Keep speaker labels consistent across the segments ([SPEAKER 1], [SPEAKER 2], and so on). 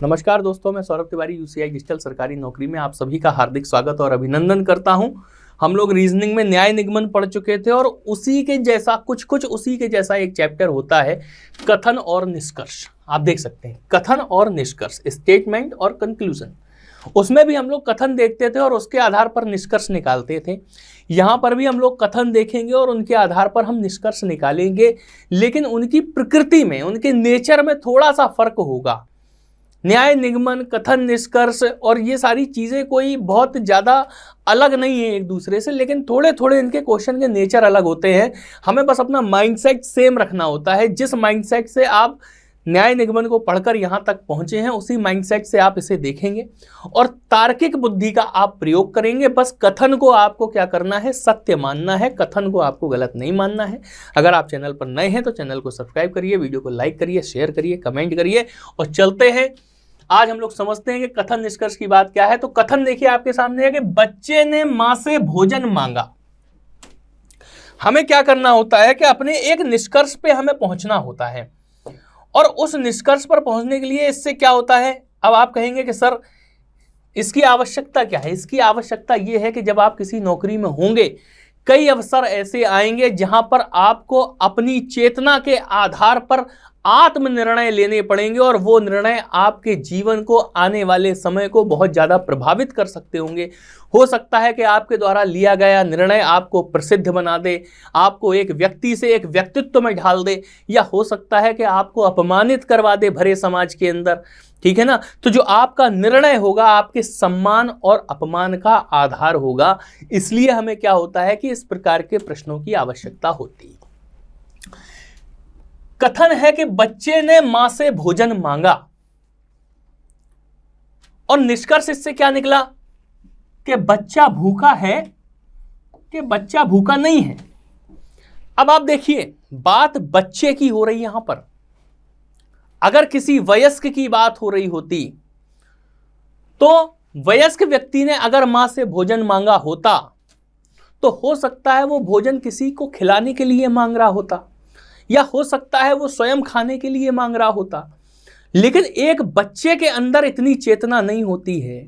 [SPEAKER 1] नमस्कार दोस्तों, मैं सौरभ तिवारी यूसीआई डिजिटल सरकारी नौकरी में आप सभी का हार्दिक स्वागत और अभिनंदन करता हूं। हम लोग रीजनिंग में न्याय निगमन पढ़ चुके थे और उसी के जैसा कुछ उसी के जैसा एक चैप्टर होता है कथन और निष्कर्ष। आप देख सकते हैं कथन और निष्कर्ष, स्टेटमेंट और कंक्लूजन। उसमें भी हम लोग कथन देखते थे और उसके आधार पर निष्कर्ष निकालते थे। यहाँ पर भी हम लोग कथन देखेंगे और उनके आधार पर हम निष्कर्ष निकालेंगे, लेकिन उनकी प्रकृति में, उनके नेचर में थोड़ा सा फर्क होगा। न्याय निगमन, कथन, निष्कर्ष और ये सारी चीज़ें कोई बहुत ज़्यादा अलग नहीं है एक दूसरे से, लेकिन थोड़े थोड़े इनके क्वेश्चन के नेचर अलग होते हैं। हमें बस अपना माइंडसेट सेम रखना होता है। जिस माइंडसेट से आप न्याय निगमन को पढ़कर यहाँ तक पहुँचे हैं, उसी माइंडसेट से आप इसे देखेंगे और तार्किक बुद्धि का आप प्रयोग करेंगे। बस कथन को आपको क्या करना है, सत्य मानना है। कथन को आपको गलत नहीं मानना है। अगर आप चैनल पर नए हैं तो चैनल को सब्सक्राइब करिए, वीडियो को लाइक करिए, शेयर करिए, कमेंट करिए और चलते हैं। आज हम लोग समझते हैं कि कथन निष्कर्ष की बात क्या है। तो कथन देखिए आपके सामने है कि बच्चे ने मां से भोजन मांगा। हमें क्या करना होता है कि अपने एक निष्कर्ष पे हमें पहुंचना होता है और उस निष्कर्ष पर पहुंचने के लिए इससे क्या होता है। अब आप कहेंगे कि सर इसकी आवश्यकता क्या है। इसकी आवश्यकता यह है कि जब आप किसी नौकरी में होंगे, कई अवसर ऐसे आएंगे जहां पर आपको अपनी चेतना के आधार पर आत्म निर्णय लेने पड़ेंगे और वो निर्णय आपके जीवन को, आने वाले समय को बहुत ज़्यादा प्रभावित कर सकते होंगे। हो सकता है कि आपके द्वारा लिया गया निर्णय आपको प्रसिद्ध बना दे, आपको एक व्यक्ति से एक व्यक्तित्व में ढाल दे, या हो सकता है कि आपको अपमानित करवा दे भरे समाज के अंदर। ठीक है ना। तो जो आपका निर्णय होगा आपके सम्मान और अपमान का आधार होगा। इसलिए हमें क्या होता है कि इस प्रकार के प्रश्नों की आवश्यकता होती है। कथन है कि बच्चे ने मां से भोजन मांगा और निष्कर्ष इससे क्या निकला कि बच्चा भूखा है कि बच्चा भूखा नहीं है। अब आप देखिए, बात बच्चे की हो रही यहां पर। अगर किसी वयस्क की बात हो रही होती तो वयस्क व्यक्ति ने अगर मां से भोजन मांगा होता तो हो सकता है वो भोजन किसी को खिलाने के लिए मांग रहा होता, या हो सकता है वो स्वयं खाने के लिए मांग रहा होता। लेकिन एक बच्चे के अंदर इतनी चेतना नहीं होती है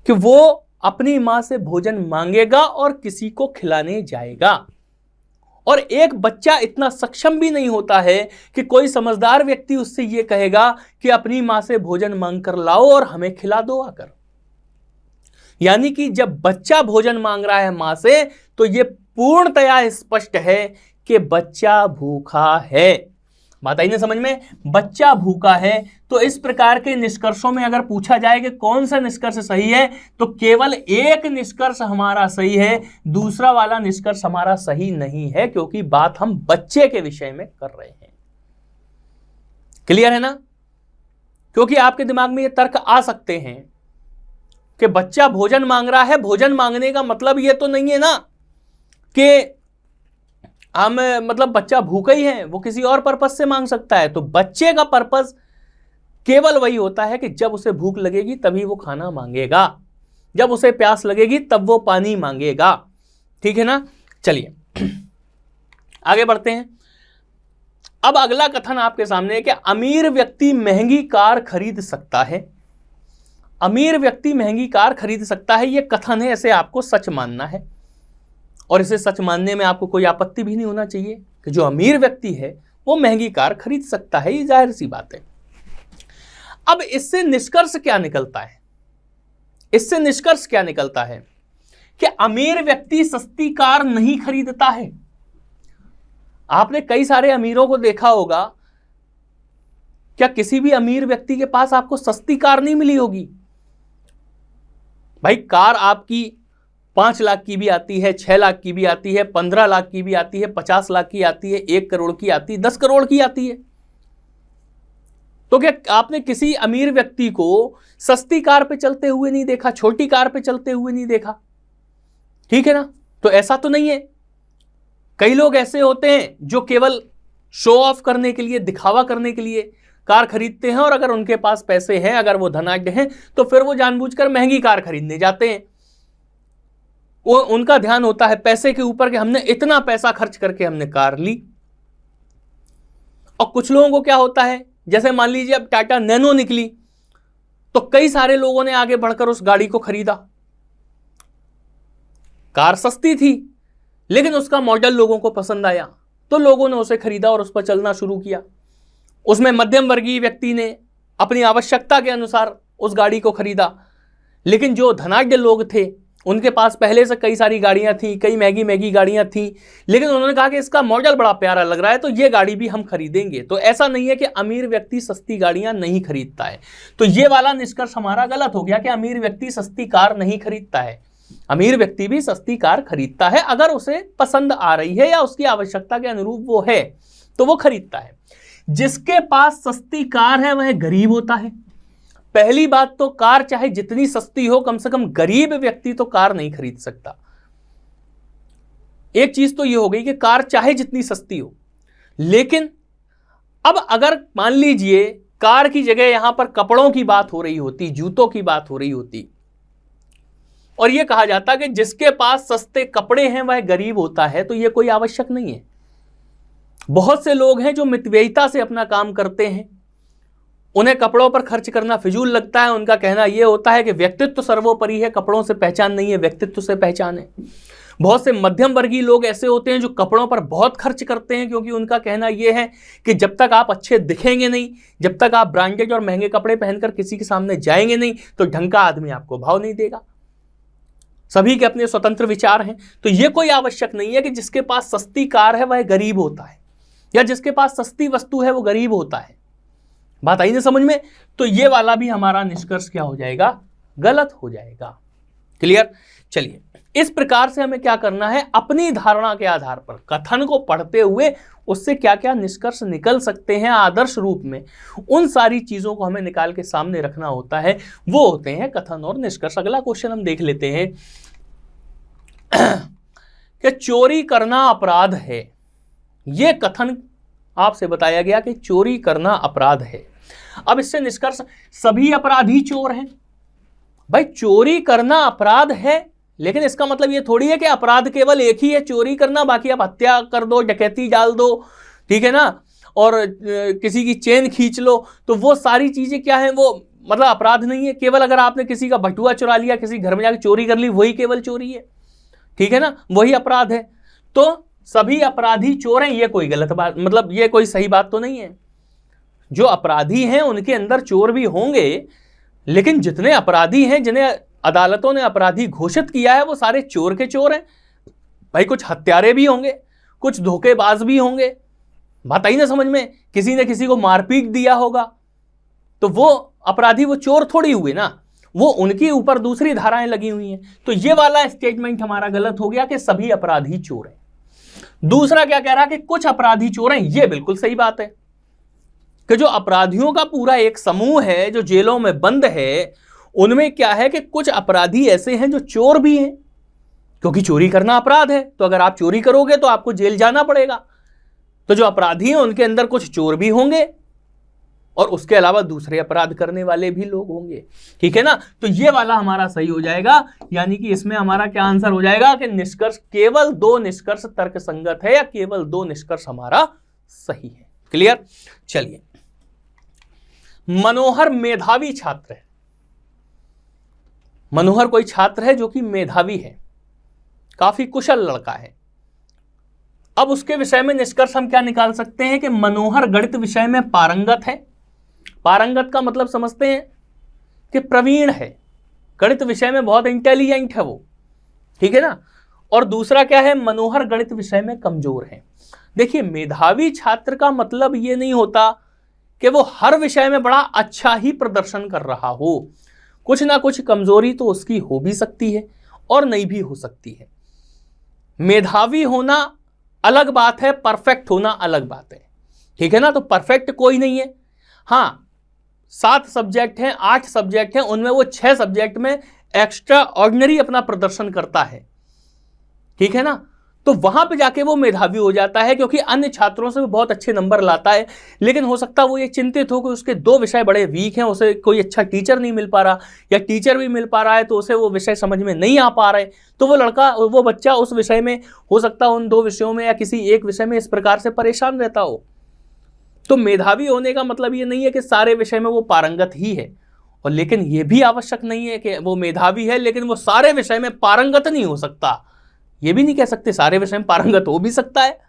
[SPEAKER 1] कि वो अपनी मां से भोजन मांगेगा और किसी को खिलाने जाएगा। और एक बच्चा इतना सक्षम भी नहीं होता है कि कोई समझदार व्यक्ति उससे ये कहेगा कि अपनी मां से भोजन मांग कर लाओ और हमें खिला दो आकर। यानी कि जब बच्चा भोजन मांग रहा है मां से, तो ये पूर्णतया स्पष्ट है कि बच्चा भूखा है। बात आई ना समझ में। बच्चा भूखा है। तो इस प्रकार के निष्कर्षों में अगर पूछा जाए कि कौन सा निष्कर्ष सही है, तो केवल एक निष्कर्ष हमारा सही है, दूसरा वाला निष्कर्ष हमारा सही नहीं है, क्योंकि बात हम बच्चे के विषय में कर रहे हैं। क्लियर है ना। क्योंकि आपके दिमाग में ये तर्क आ सकते हैं कि बच्चा भोजन मांग रहा है। भोजन मांगने का मतलब ये तो नहीं है ना कि हम मतलब बच्चा भूखा ही है, वो किसी और पर्पज से मांग सकता है। तो बच्चे का पर्पज केवल वही होता है कि जब उसे भूख लगेगी तभी वो खाना मांगेगा, जब उसे प्यास लगेगी तब वो पानी मांगेगा। ठीक है ना। चलिए आगे बढ़ते हैं। अब अगला कथन आपके सामने है कि अमीर व्यक्ति महंगी कार खरीद सकता है। अमीर व्यक्ति महंगी कार खरीद सकता है, यह कथन है, इसे आपको सच मानना है और इसे सच मानने में आपको कोई आपत्ति भी नहीं होना चाहिए कि जो अमीर व्यक्ति है वो महंगी कार खरीद सकता है। ये जाहिर सी बात है। अब इससे निष्कर्ष क्या निकलता है। इससे निष्कर्ष क्या निकलता है कि अमीर व्यक्ति सस्ती कार नहीं खरीदता है। आपने कई सारे अमीरों को देखा होगा, क्या किसी भी अमीर व्यक्ति के पास आपको सस्ती कार नहीं मिली होगी। भाई कार आपकी 5 लाख की भी आती है, 6 लाख की भी आती है, 15 लाख की भी आती है, 50 लाख की आती है, 1 करोड़ की आती है, 10 करोड़ की आती है। तो क्या आपने किसी अमीर व्यक्ति को सस्ती कार पे चलते हुए नहीं देखा, छोटी कार पे चलते हुए नहीं देखा। ठीक है ना। तो ऐसा तो नहीं है। कई लोग ऐसे होते हैं जो केवल शो ऑफ करने के लिए, दिखावा करने के लिए कार खरीदते हैं, और अगर उनके पास पैसे हैं, अगर वो धनाढ्य हैं, तो फिर वो जानबूझकर महंगी कार खरीदने जाते हैं। वो उनका ध्यान होता है पैसे के ऊपर कि हमने इतना पैसा खर्च करके हमने कार ली। और कुछ लोगों को क्या होता है जैसे मान लीजिए अब टाटा नैनो निकली तो कई सारे लोगों ने आगे बढ़कर उस गाड़ी को खरीदा। कार सस्ती थी लेकिन उसका मॉडल लोगों को पसंद आया तो लोगों ने उसे खरीदा और उस पर चलना शुरू किया। उसमें मध्यम वर्गीय व्यक्ति ने अपनी आवश्यकता के अनुसार उस गाड़ी को खरीदा, लेकिन जो धनाढ्य लोग थे उनके पास पहले से कई सारी गाड़ियां थी, कई महंगी गाड़ियां थी, लेकिन उन्होंने कहा कि इसका मॉडल बड़ा प्यारा लग रहा है तो ये गाड़ी भी हम खरीदेंगे। तो ऐसा नहीं है कि अमीर व्यक्ति सस्ती गाड़ियां नहीं खरीदता है। तो ये वाला निष्कर्ष हमारा गलत हो गया कि अमीर व्यक्ति सस्ती कार नहीं खरीदता है। अमीर व्यक्ति भी सस्ती कार खरीदता है, अगर उसे पसंद आ रही है या उसकी आवश्यकता के अनुरूप वो है तो वो खरीदता है। जिसके पास सस्ती कार है वह गरीब होता है। पहली बात तो कार चाहे जितनी सस्ती हो, कम से कम गरीब व्यक्ति तो कार नहीं खरीद सकता। एक चीज तो यह हो गई कि कार चाहे जितनी सस्ती हो, लेकिन अब अगर मान लीजिए कार की जगह यहां पर कपड़ों की बात हो रही होती, जूतों की बात हो रही होती और यह कहा जाता कि जिसके पास सस्ते कपड़े हैं वह गरीब होता है, तो यह कोई आवश्यक नहीं है। बहुत से लोग हैं जो मितव्ययिता से अपना काम करते हैं, उन्हें कपड़ों पर खर्च करना फिजूल लगता है। उनका कहना यह होता है कि व्यक्तित्व सर्वोपरि है, कपड़ों से पहचान नहीं है, व्यक्तित्व से पहचान है। बहुत से मध्यम वर्गीय लोग ऐसे होते हैं जो कपड़ों पर बहुत खर्च करते हैं, क्योंकि उनका कहना यह है कि जब तक आप अच्छे दिखेंगे नहीं, जब तक आप ब्रांडेड और महंगे कपड़े पहनकर किसी के सामने जाएंगे नहीं, तो ढंग का आदमी आपको भाव नहीं देगा। सभी के अपने स्वतंत्र विचार हैं। तो यह कोई आवश्यक नहीं है कि जिसके पास सस्ती कार है वह गरीब होता है या जिसके पास सस्ती वस्तु है वो गरीब होता है। बात आई ना समझ में? तो ये वाला भी हमारा निष्कर्ष क्या हो जाएगा? गलत हो जाएगा। क्लियर? चलिए, इस प्रकार से हमें क्या करना है, अपनी धारणा के आधार पर कथन को पढ़ते हुए उससे क्या क्या निष्कर्ष निकल सकते हैं आदर्श रूप में, उन सारी चीजों को हमें निकाल के सामने रखना होता है। वो होते हैं कथन और निष्कर्ष। अगला क्वेश्चन हम देख लेते हैं कि चोरी करना अपराध है। यह कथन आपसे बताया गया कि चोरी करना अपराध है। अब इससे निष्कर्ष, सभी अपराधी चोर हैं। भाई चोरी करना अपराध है, लेकिन इसका मतलब ये थोड़ी है कि अपराध केवल एक ही है, चोरी करना, बाकी आप हत्या कर दो, डकैती डाल दो, ठीक है ना, और किसी की चेन खींच लो, तो वो सारी चीजें क्या है, वो मतलब अपराध नहीं है। केवल अगर आपने किसी का बटुआ चुरा लिया, किसी घर में जाकर चोरी कर ली, वही केवल चोरी है, ठीक है ना, वही अपराध है। तो सभी अपराधी चोर हैं, ये कोई गलत बात, मतलब ये कोई सही बात तो नहीं है। जो अपराधी हैं उनके अंदर चोर भी होंगे, लेकिन जितने अपराधी हैं जिन्हें अदालतों ने अपराधी घोषित किया है वो सारे चोर के चोर हैं। भाई कुछ हत्यारे भी होंगे, कुछ धोखेबाज भी होंगे। बात आई ना समझ में? किसी ने किसी को मारपीट दिया होगा तो वो अपराधी, वो चोर थोड़ी हुए ना, वो उनके ऊपर दूसरी धाराएं लगी हुई हैं। तो ये वाला स्टेटमेंट हमारा गलत हो गया कि सभी अपराधी चोर हैं। दूसरा क्या कह रहा है कि कुछ अपराधी चोर हैं, ये बिल्कुल सही बात है कि जो अपराधियों का पूरा एक समूह है जो जेलों में बंद है, उनमें क्या है कि कुछ अपराधी ऐसे हैं जो चोर भी हैं, क्योंकि चोरी करना अपराध है। तो अगर आप चोरी करोगे तो आपको जेल जाना पड़ेगा। तो जो अपराधी हैं उनके अंदर कुछ चोर भी होंगे और उसके अलावा दूसरे अपराध करने वाले भी लोग होंगे, ठीक है ना। तो ये वाला हमारा सही हो जाएगा, यानी कि इसमें हमारा क्या आंसर हो जाएगा कि निष्कर्ष, केवल दो निष्कर्ष तर्कसंगत है या केवल दो निष्कर्ष हमारा सही है। क्लियर? चलिए, मनोहर मेधावी छात्र है। मनोहर कोई छात्र है जो कि मेधावी है, काफी कुशल लड़का है। अब उसके विषय में निष्कर्ष हम क्या निकाल सकते हैं कि मनोहर गणित विषय में पारंगत है। पारंगत का मतलब समझते हैं कि प्रवीण है, गणित विषय में बहुत इंटेलिजेंट है वो, ठीक है ना। और दूसरा क्या है, मनोहर गणित विषय में कमजोर है। देखिए, मेधावी छात्र का मतलब ये नहीं होता कि वो हर विषय में बड़ा अच्छा ही प्रदर्शन कर रहा हो। कुछ ना कुछ कमजोरी तो उसकी हो भी सकती है और नहीं भी हो सकती है। मेधावी होना अलग बात है, परफेक्ट होना अलग बात है, ठीक है ना। तो परफेक्ट कोई नहीं है। हाँ, 7 सब्जेक्ट हैं, 8 सब्जेक्ट हैं, उनमें वो 6 सब्जेक्ट में एक्स्ट्रा ऑर्डिनरी अपना प्रदर्शन करता है, ठीक है ना। तो वहां पे जाके वो मेधावी हो जाता है, क्योंकि अन्य छात्रों से भी बहुत अच्छे नंबर लाता है। लेकिन हो सकता है वो ये चिंतित हो कि उसके 2 विषय बड़े वीक हैं, उसे कोई अच्छा टीचर नहीं मिल पा रहा, या टीचर भी मिल पा रहा है तो उसे वो विषय समझ में नहीं आ पा रहे। तो वो बच्चा उस विषय में, हो सकता है उन 2 विषयों में या किसी एक विषय में इस प्रकार से परेशान रहता हो। तो मेधावी होने का मतलब ये नहीं है कि सारे विषय में वो पारंगत ही है, और लेकिन ये भी आवश्यक नहीं है कि वो मेधावी है लेकिन वो सारे विषय में पारंगत नहीं हो सकता। ये भी नहीं कह सकते सारे विषय में पारंगत हो भी सकता है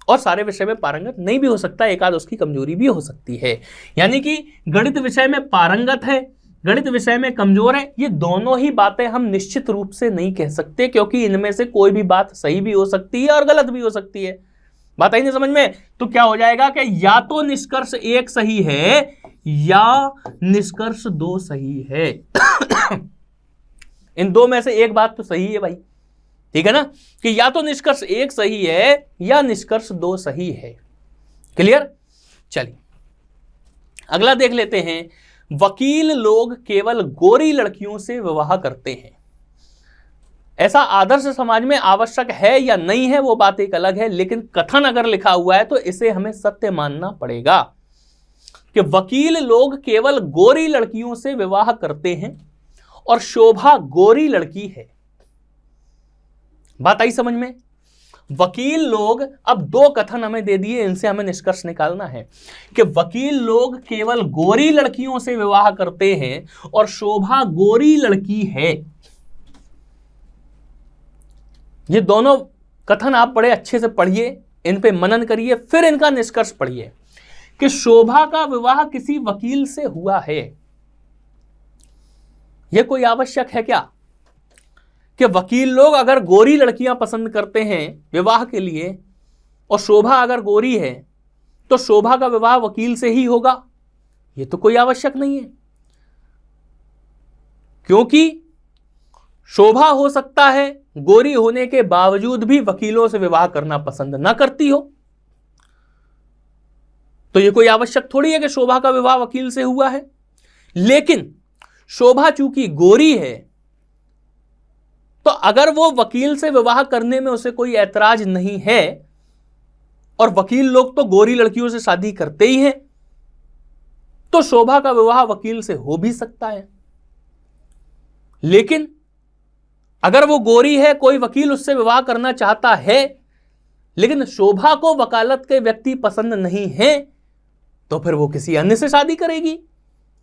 [SPEAKER 1] और सारे विषय में पारंगत नहीं भी हो सकता, एक आध उसकी कमजोरी भी हो सकती है। यानी कि गणित विषय में पारंगत है, गणित विषय में कमजोर है, ये दोनों ही बातें हम निश्चित रूप से नहीं कह सकते, क्योंकि इनमें से कोई भी बात सही भी हो सकती है और गलत भी हो सकती है। बात आई नहीं समझ में? तो क्या हो जाएगा कि या तो निष्कर्ष एक सही है या निष्कर्ष दो सही है। इन दो में से एक बात तो सही है भाई, ठीक है ना, कि या तो निष्कर्ष एक सही है या निष्कर्ष दो सही है। क्लियर? चलिए अगला देख लेते हैं। वकील लोग केवल गोरी लड़कियों से विवाह करते हैं, ऐसा आदर्श समाज में आवश्यक है या नहीं है वो बात एक अलग है, लेकिन कथन अगर लिखा हुआ है तो इसे हमें सत्य मानना पड़ेगा कि वकील लोग केवल गोरी लड़कियों से विवाह करते हैं और शोभा गोरी लड़की है। बात आई समझ में? वकील लोग, अब दो कथन हमें दे दिए, इनसे हमें निष्कर्ष निकालना है कि वकील लोग केवल गोरी लड़कियों से विवाह करते हैं और शोभा गोरी लड़की है। ये दोनों कथन आप बड़े अच्छे से पढ़िए, इन पे मनन करिए, फिर इनका निष्कर्ष पढ़िए कि शोभा का विवाह किसी वकील से हुआ है। यह कोई आवश्यक है क्या कि वकील लोग अगर गोरी लड़कियां पसंद करते हैं विवाह के लिए और शोभा अगर गोरी है तो शोभा का विवाह वकील से ही होगा? यह तो कोई आवश्यक नहीं है, क्योंकि शोभा हो सकता है गोरी होने के बावजूद भी वकीलों से विवाह करना पसंद ना करती हो, तो यह कोई आवश्यक थोड़ी है कि शोभा का विवाह वकील से हुआ है। लेकिन शोभा चूंकि गोरी है तो अगर वो वकील से विवाह करने में उसे कोई ऐतराज नहीं है, और वकील लोग तो गोरी लड़कियों से शादी करते ही हैं, तो शोभा का विवाह वकील से हो भी सकता है। लेकिन अगर वो गोरी है, कोई वकील उससे विवाह करना चाहता है, लेकिन शोभा को वकालत के व्यक्ति पसंद नहीं है, तो फिर वो किसी अन्य से शादी करेगी।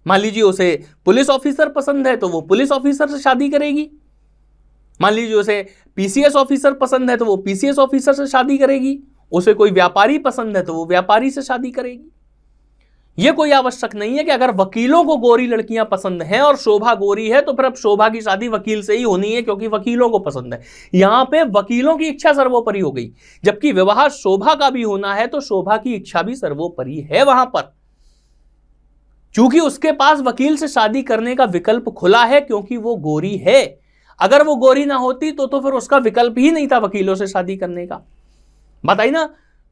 [SPEAKER 1] मान लीजिए उसे पुलिस ऑफिसर पसंद है तो वो पुलिस ऑफिसर से शादी करेगी, मान लीजिए उसे पीसीएस ऑफिसर पसंद है तो वो पीसीएस ऑफिसर से शादी करेगी, उसे कोई व्यापारी पसंद है तो वो व्यापारी से शादी करेगी। यह कोई आवश्यक नहीं है कि अगर वकीलों को गोरी लड़कियां पसंद हैं और शोभा गोरी है तो फिर अब शोभा की शादी वकील से ही होनी है क्योंकि वकीलों को पसंद है। यहां पे वकीलों की इच्छा सर्वोपरि हो गई, जबकि विवाह शोभा का भी होना है तो शोभा की इच्छा भी सर्वोपरि है वहां पर, क्योंकि उसके पास वकील से शादी करने का विकल्प खुला है क्योंकि वो गोरी है। अगर वो गोरी ना होती तो फिर उसका विकल्प ही नहीं था वकीलों से शादी करने का। बताइए ना,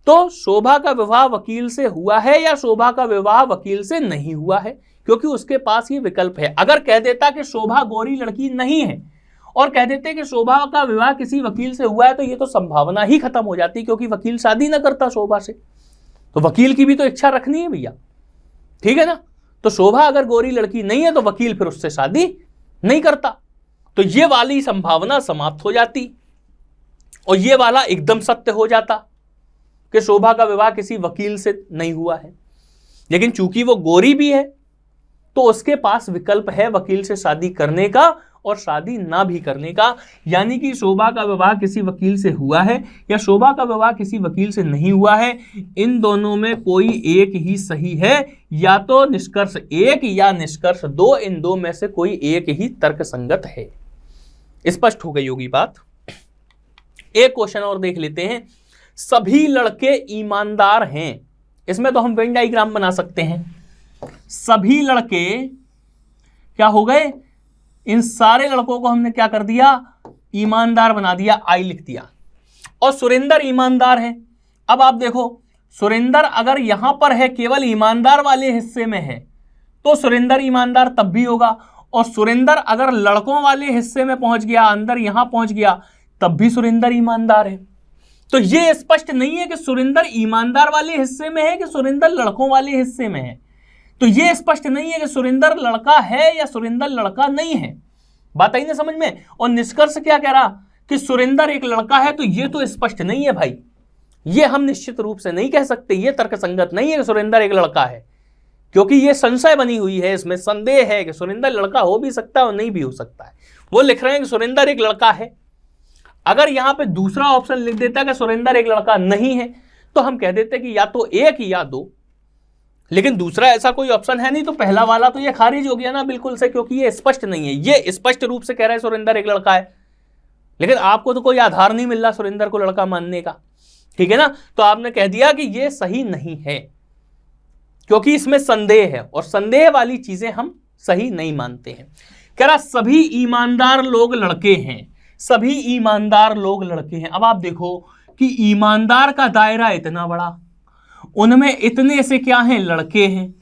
[SPEAKER 1] तो शोभा का विवाह वकील से हुआ है या शोभा का विवाह वकील से नहीं हुआ है, क्योंकि उसके पास ये विकल्प है। अगर कह देता कि शोभा गोरी लड़की नहीं है और कह देते कि शोभा का विवाह किसी वकील से हुआ है, तो ये तो संभावना ही खत्म हो जाती, क्योंकि वकील शादी ना करता शोभा से। तो वकील की भी तो इच्छा रखनी है भैया, ठीक है ना। तो शोभा अगर गोरी लड़की नहीं है तो वकील फिर उससे शादी नहीं करता, तो ये वाली संभावना समाप्त हो जाती और ये वाला एकदम सत्य हो जाता कि शोभा का विवाह किसी वकील से नहीं हुआ है। लेकिन चूंकि वो गोरी भी है तो उसके पास विकल्प है वकील से शादी करने का और शादी ना भी करने का। यानी कि शोभा का विवाह किसी वकील से हुआ है या शोभा का विवाह किसी वकील से नहीं हुआ है, इन दोनों में कोई एक ही सही है, या तो निष्कर्ष एक या निष्कर्ष दो, इन दो में से कोई एक ही तर्कसंगत है। स्पष्ट हो गई होगी बात। एक क्वेश्चन और देख लेते हैं। सभी लड़के ईमानदार हैं, इसमें तो हम वेन डायग्राम बना सकते हैं। सभी लड़के क्या हो गए, इन सारे लड़कों को हमने क्या कर दिया, ईमानदार बना दिया, आई लिख दिया। और सुरेंद्र ईमानदार है। अब आप देखो, सुरेंद्र अगर यहां पर है केवल ईमानदार वाले हिस्से में है तो सुरेंद्र ईमानदार तब भी होगा, और सुरेंद्र अगर लड़कों वाले हिस्से में पहुंच गया, अंदर यहां पहुंच गया, तब भी सुरेंद्र ईमानदार है। तो यह स्पष्ट नहीं है कि सुरेंद्र ईमानदार वाले हिस्से में है कि सुरेंद्र लड़कों वाले हिस्से में है। तो यह स्पष्ट नहीं है कि सुरेंद्र लड़का है या सुरेंद्र लड़का नहीं है। बात आई ना समझ में। और निष्कर्ष क्या कह रहा कि सुरेंद्र एक लड़का है, तो यह तो स्पष्ट नहीं है भाई। ये हम निश्चित रूप से नहीं कह सकते, ये तर्कसंगत नहीं है कि सुरेंद्र एक लड़का है, क्योंकि ये संशय बनी हुई है, इसमें संदेह है कि सुरेंद्र लड़का हो भी सकता है और नहीं भी हो सकता है। वो लिख रहे हैं कि सुरेंद्र एक लड़का है। अगर यहां पे दूसरा ऑप्शन लिख देता कि सुरेंद्र एक लड़का नहीं है, तो हम कह देते कि या तो एक या दो, लेकिन दूसरा ऐसा कोई ऑप्शन है नहीं, तो पहला वाला तो ये खारिज हो गया ना बिल्कुल से, क्योंकि ये स्पष्ट नहीं है। ये स्पष्ट रूप से कह रहा है सुरेंद्र एक लड़का है, लेकिन आपको तो कोई आधार नहीं मिल रहा सुरेंद्र को लड़का मानने का, ठीक है ना। तो आपने कह दिया कि ये सही नहीं है, क्योंकि इसमें संदेह है, और संदेह वाली चीजें हम सही नहीं मानते हैं। कह रहा सभी ईमानदार लोग लड़के हैं, सभी ईमानदार लोग लड़के हैं। अब आप देखो कि ईमानदार का दायरा इतना बड़ा, उनमें इतने से क्या हैं, लड़के हैं।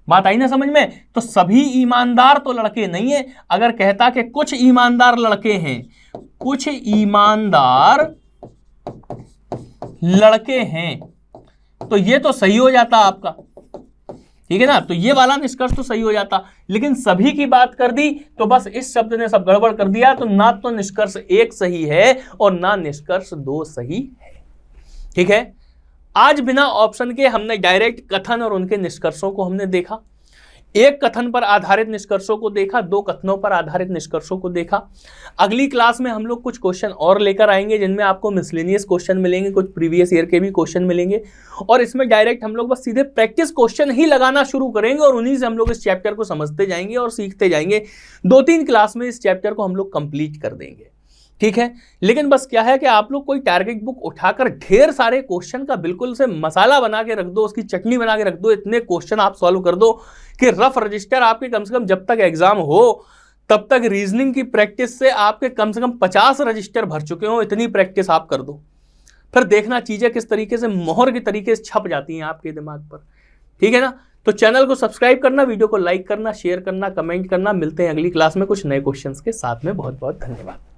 [SPEAKER 1] बात आई ना समझ में। तो सभी ईमानदार तो लड़के नहीं है। अगर कहता कि कुछ ईमानदार लड़के हैं, कुछ ईमानदार लड़के हैं, तो ये तो सही हो जाता आपका, ठीक है ना। तो ये वाला निष्कर्ष तो सही हो जाता, लेकिन सभी की बात कर दी तो बस इस शब्द ने सब गड़बड़ कर दिया। तो ना तो निष्कर्ष एक सही है और ना निष्कर्ष दो सही है, ठीक है। आज बिना ऑप्शन के हमने डायरेक्ट कथन और उनके निष्कर्षों को हमने देखा। एक कथन पर आधारित निष्कर्षों को देखा, दो कथनों पर आधारित निष्कर्षों को देखा। अगली क्लास में हम लोग कुछ क्वेश्चन और लेकर आएंगे, जिनमें आपको मिसलेनियस क्वेश्चन मिलेंगे, कुछ प्रीवियस ईयर के भी क्वेश्चन मिलेंगे, और इसमें डायरेक्ट हम लोग बस सीधे प्रैक्टिस क्वेश्चन ही लगाना शुरू करेंगे, और उन्हीं से हम लोग इस चैप्टर को समझते जाएंगे और सीखते जाएंगे। 2-3 क्लास में इस चैप्टर को हम लोग कंप्लीट कर देंगे, ठीक है। लेकिन बस क्या है कि आप लोग कोई टारगेट बुक उठाकर ढेर सारे क्वेश्चन का बिल्कुल से मसाला बना के रख दो, उसकी चटनी बना के रख दो, इतने क्वेश्चन आप सॉल्व कर दो कि रफ रजिस्टर आपके कम से कम जब तक एग्जाम हो तब तक रीजनिंग की प्रैक्टिस से आपके कम से कम 50 रजिस्टर भर चुके हो। इतनी प्रैक्टिस आप कर दो, फिर देखना चीजें किस तरीके से मोहर के तरीके से छप जाती हैं आपके दिमाग पर, ठीक है ना। तो चैनल को सब्सक्राइब करना, वीडियो को लाइक करना, शेयर करना, कमेंट करना। मिलते हैं अगली क्लास में कुछ नए क्वेश्चंस के साथ में। बहुत बहुत धन्यवाद।